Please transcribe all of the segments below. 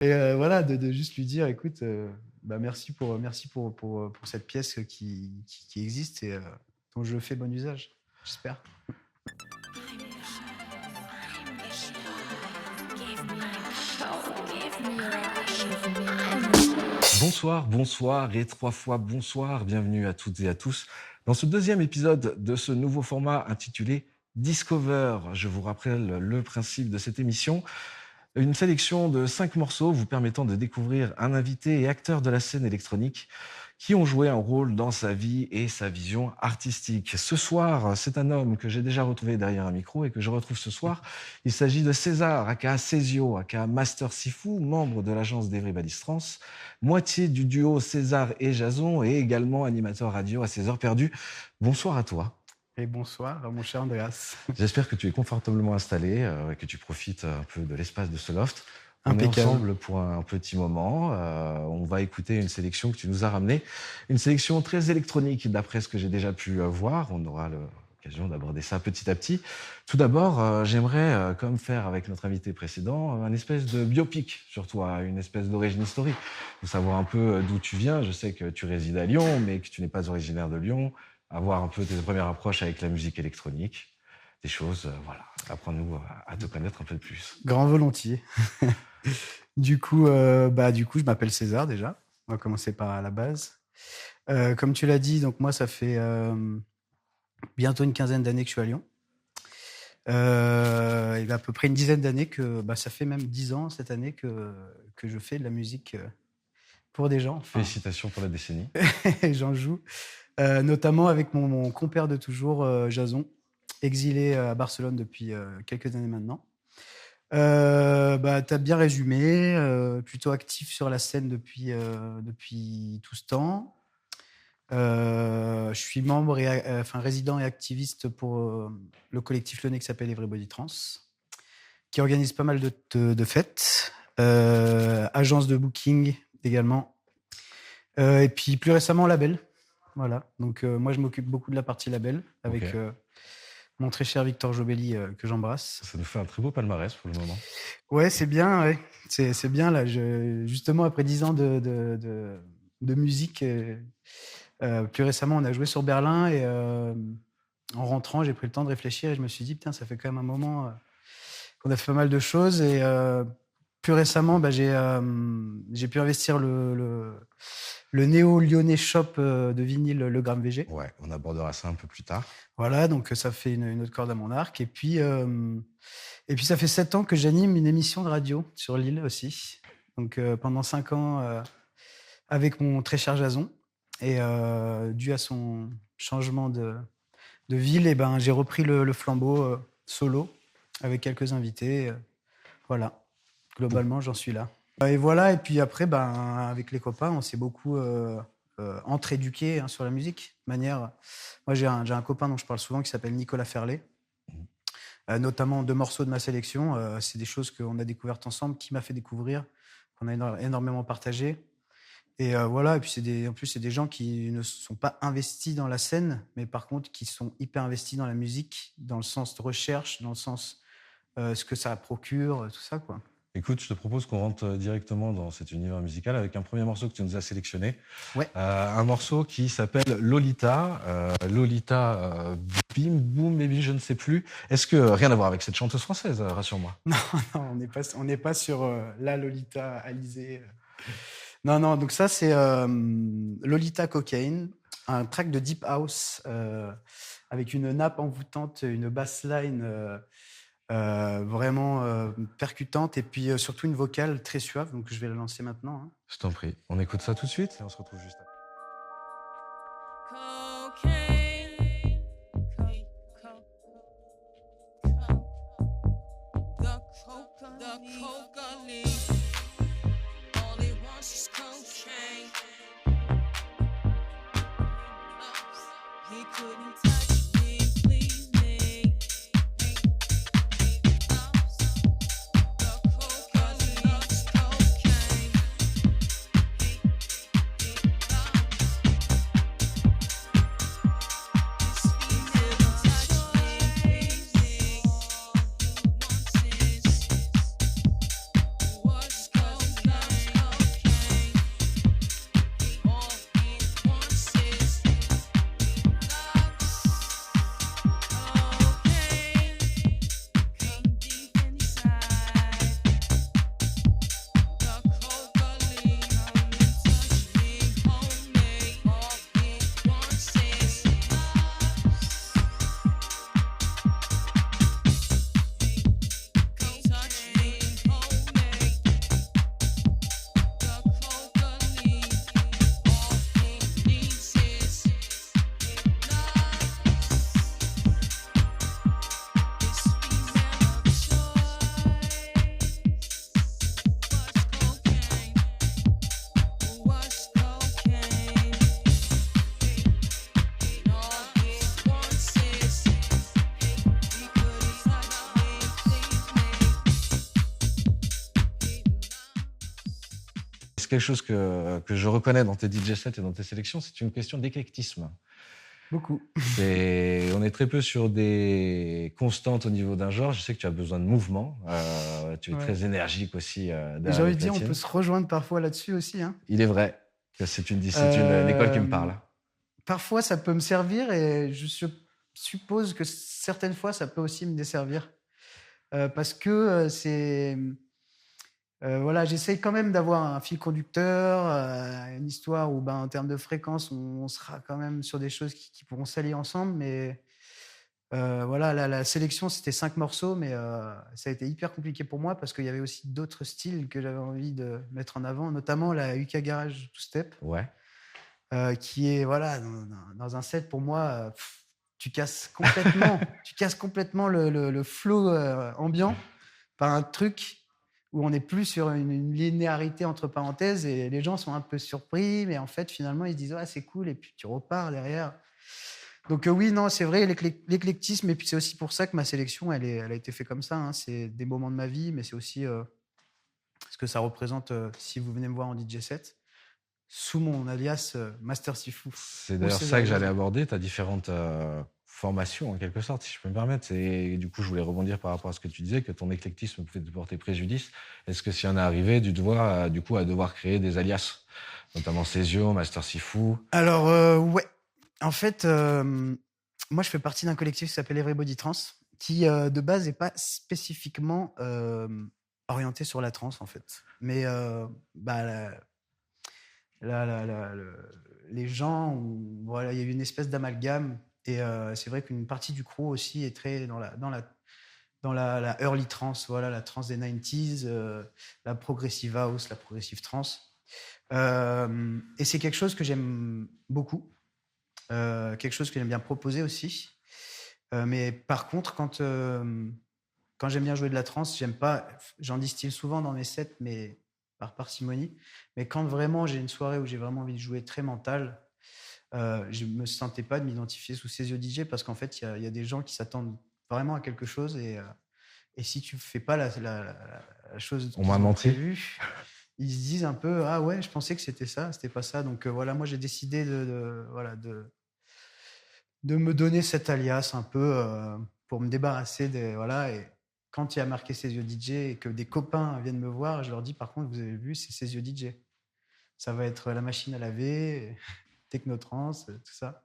Et voilà, de juste lui dire, écoute, merci pour cette pièce qui existe et dont je fais bon usage, j'espère. Bonsoir, bonsoir et 3 fois bonsoir. Bienvenue à toutes et à tous dans ce deuxième épisode de ce nouveau format intitulé Discover. Je vous rappelle le principe de cette émission. Une sélection de 5 morceaux vous permettant de découvrir un invité et acteur de la scène électronique qui ont joué un rôle dans sa vie et sa vision artistique. Ce soir, c'est un homme que j'ai déjà retrouvé derrière un micro et que je retrouve ce soir. Il s'agit de César, aka Césio, aka Master Sifu, membre de l'agence d'Everybody's Trance, moitié du duo César et Jason et également animateur radio à 16 heures perdues. Bonsoir à toi. Et bonsoir, mon cher Andreas. J'espère que tu es confortablement installé et que tu profites un peu de l'espace de ce loft. On est Impeccable. ensemble pour un petit moment. On va écouter une sélection que tu nous as ramenée. Une sélection très électronique, d'après ce que j'ai déjà pu voir. On aura l'occasion d'aborder ça petit à petit. Tout d'abord, j'aimerais, comme faire avec notre invité précédent, un espèce de biopic sur toi, une espèce d'origine historique. Pour savoir un peu d'où tu viens. Je sais que tu résides à Lyon, mais que tu n'es pas originaire de Lyon. Avoir un peu tes premières approches avec la musique électronique. Des choses, voilà. Apprends-nous à te connaître un peu plus. Grand volontiers. Du coup, je m'appelle César déjà. On va commencer par la base. Comme tu l'as dit, donc moi, ça fait bientôt une quinzaine d'années que je suis à Lyon. Il y a à peu près une dizaine d'années que, ça fait même 10 ans cette année que je fais de la musique pour des gens. Enfin, Félicitations pour la décennie. j'en joue, notamment avec mon compère de toujours, Jason, exilé à Barcelone depuis quelques années maintenant. T'as bien résumé, plutôt actif sur la scène depuis tout ce temps. Je suis membre résident et activiste pour le collectif lyonnais qui s'appelle Everybody Trance, qui organise pas mal de fêtes, agence de booking également, et puis plus récemment label. Voilà. Donc moi je m'occupe beaucoup de la partie label avec mon très cher Victor Jobelli que j'embrasse. Ça nous fait un très beau palmarès pour le moment. Ouais, c'est bien, ouais. C'est bien là. Justement, après 10 ans de musique, plus récemment, on a joué sur Berlin et en rentrant, j'ai pris le temps de réfléchir et je me suis dit, putain, ça fait quand même un moment qu'on a fait pas mal de choses. Et plus récemment, j'ai pu investir le néo-lyonnais shop de vinyle, le Gramme VG. Ouais, on abordera ça un peu plus tard. Voilà, donc ça fait une autre corde à mon arc. Et puis ça fait 7 ans que j'anime une émission de radio sur l'île aussi. Donc pendant 5 ans avec mon très cher Jason. Et dû à son changement de ville, j'ai repris le flambeau solo avec quelques invités. Voilà, globalement, j'en suis là. Et voilà, et puis après, avec les copains, on s'est beaucoup entre-éduqués sur la musique. Moi, j'ai un copain dont je parle souvent qui s'appelle Nicolas Ferlet. Notamment 2 morceaux de ma sélection. C'est des choses qu'on a découvertes ensemble, qui m'a fait découvrir, qu'on a énormément partagé. Et voilà, et puis en plus, c'est des gens qui ne sont pas investis dans la scène, mais par contre, qui sont hyper investis dans la musique, dans le sens de recherche, dans le sens ce que ça procure, tout ça, quoi. Écoute, je te propose qu'on rentre directement dans cet univers musical avec un premier morceau que tu nous as sélectionné. Ouais. Un morceau qui s'appelle Lolita. Lolita, Bim Boum Baby, je ne sais plus. Est-ce que rien à voir avec cette chanteuse française, rassure-moi? Non, on n'est pas sur la Lolita Alizée. Non, donc ça, c'est Lolita Cocaine, un track de Deep House avec une nappe envoûtante, une bassline vraiment percutante et puis surtout une vocale très suave. Donc je vais la lancer maintenant. Hein. Je t'en prie. On écoute ça tout de suite et on se retrouve juste après. quelque chose que je reconnais dans tes DJ sets et dans tes sélections, c'est une question d'éclectisme. Beaucoup. On est très peu sur des constantes au niveau d'un genre. Je sais que tu as besoin de mouvement. Tu es très énergique aussi. J'ai envie de dire, on peut se rejoindre parfois là-dessus aussi. Hein. Il est vrai que c'est une école qui me parle. Parfois, ça peut me servir et je suppose que certaines fois, ça peut aussi me desservir. Parce que voilà, j'essaye quand même d'avoir un fil conducteur, une histoire où, en termes de fréquence, on sera quand même sur des choses qui pourront s'allier ensemble. Mais voilà, la sélection, c'était 5 morceaux, mais ça a été hyper compliqué pour moi parce qu'il y avait aussi d'autres styles que j'avais envie de mettre en avant, notamment la UK Garage Two Step, qui est voilà, dans un set pour moi. Tu casses complètement le flow ambiant par un truc où on n'est plus sur une linéarité entre parenthèses et les gens sont un peu surpris, mais en fait, finalement, ils se disent « Ah, c'est cool » et puis tu repars derrière. Donc oui, non, c'est vrai, l'éclectisme, et puis c'est aussi pour ça que ma sélection, elle a été faite comme ça. Hein. C'est des moments de ma vie, mais c'est aussi ce que ça représente si vous venez me voir en DJ set, sous mon alias Master Sifu. C'est d'ailleurs ça que j'allais aborder. Tu as différentes formation en quelque sorte, si je peux me permettre. Et du coup, je voulais rebondir par rapport à ce que tu disais, que ton éclectisme pouvait te porter préjudice. Est-ce que si on est arrivé, du coup, à devoir créer des alias, notamment Césio, Master Sifu? Alors, ouais. En fait, moi, je fais partie d'un collectif qui s'appelle Everybody Trans, qui, de base, n'est pas spécifiquement orienté sur la trance, en fait. Mais les gens, voilà, il y a eu une espèce d'amalgame. Et c'est vrai qu'une partie du crew aussi est très dans la early trance, voilà, la trance des 90s, la progressive house, la progressive trance. Et c'est quelque chose que j'aime beaucoup, quelque chose que j'aime bien proposer aussi. Mais par contre, quand j'aime bien jouer de la trance, j'aime pas, j'en distille souvent dans mes sets, mais par parcimonie. Mais quand vraiment j'ai une soirée où j'ai vraiment envie de jouer très mental, je ne me sentais pas de m'identifier sous Césio DJ parce qu'en fait, il y a des gens qui s'attendent vraiment à quelque chose et si tu ne fais pas la chose on m'a menti. Prévue, ils se disent un peu « Ah ouais, je pensais que c'était ça, c'était pas ça ». Donc voilà, moi j'ai décidé de me donner cet alias un peu pour me débarrasser voilà. Et quand il y a marqué Césio DJ et que des copains viennent me voir, je leur dis par contre, vous avez vu, c'est Césio DJ. Ça va être la machine à laver, technotrance, tout ça.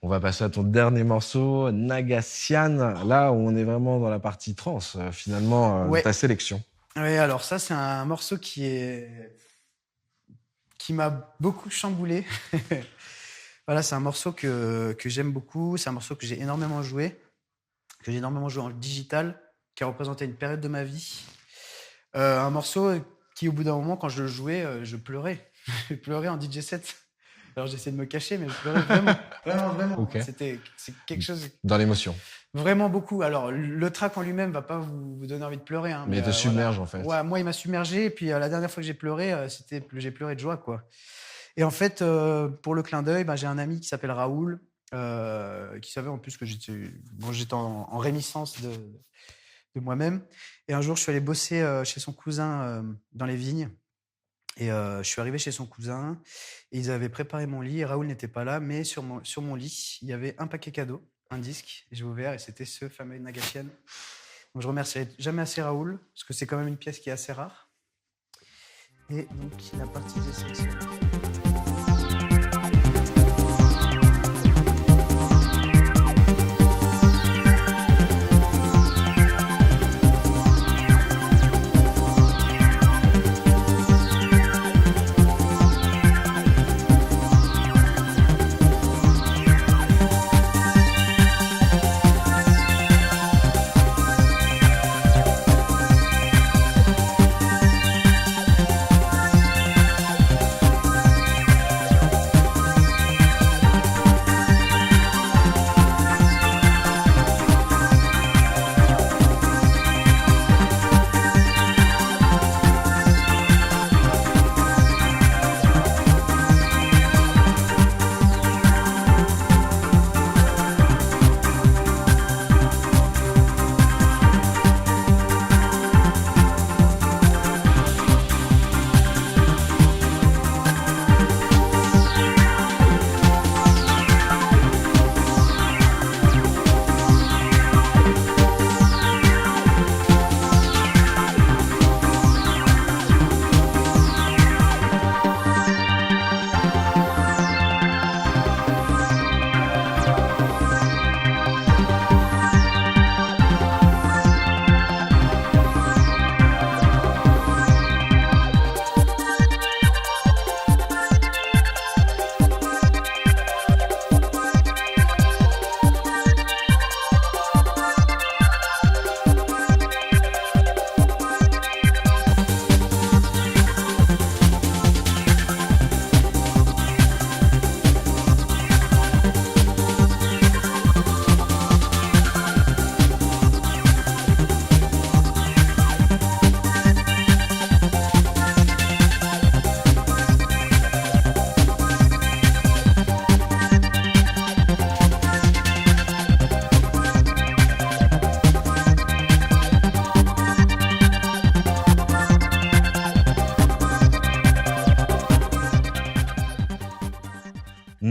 On va passer à ton dernier morceau, Nagasian, là où on est vraiment dans la partie trance, finalement, de ta sélection. Oui, alors ça, c'est un morceau qui m'a beaucoup chamboulé. Voilà, c'est un morceau que j'aime beaucoup, c'est un morceau que j'ai énormément joué en digital, qui a représenté une période de ma vie. Un morceau qui, au bout d'un moment, quand je le jouais, je pleurais. Je pleurais en DJ set. Alors j'essayais de me cacher, mais je pleurais vraiment. Okay. C'est quelque chose. Dans l'émotion. Vraiment beaucoup. Alors le track en lui-même va pas vous donner envie de pleurer. Hein, mais il te submerge en fait. Ouais, moi il m'a submergé. Et puis la dernière fois que j'ai pleuré, j'ai pleuré de joie, quoi. Et en fait, pour le clin d'œil, j'ai un ami qui s'appelle Raoul, qui savait en plus que j'étais en réminiscence de moi-même. Et un jour, je suis allé bosser chez son cousin dans les vignes. Et je suis arrivé chez son cousin et ils avaient préparé mon lit et Raoul n'était pas là, mais sur mon lit, il y avait un paquet cadeau, un disque, et j'ai ouvert et c'était ce fameux Nagasian. Donc je remercierai jamais assez Raoul, parce que c'est quand même une pièce qui est assez rare. Et donc la partie des sélections.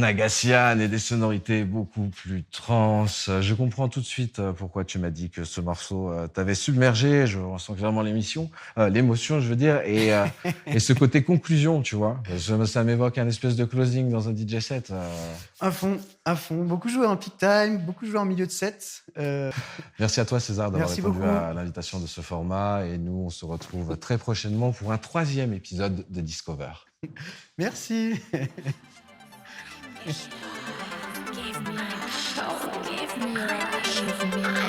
Nagassian et des sonorités beaucoup plus trans. Je comprends tout de suite pourquoi tu m'as dit que ce morceau t'avait submergé. Je ressens clairement l'émotion, je veux dire, et ce côté conclusion, tu vois. Ça m'évoque un espèce de closing dans un DJ set. À fond, à fond. Beaucoup joué en peak time, beaucoup joué en milieu de set. Merci à toi, César, d'avoir Merci répondu beaucoup. à l'invitation de ce format. Et nous, on se retrouve très prochainement pour un 3e épisode de Discover. Merci. Give me a show. Give me a show.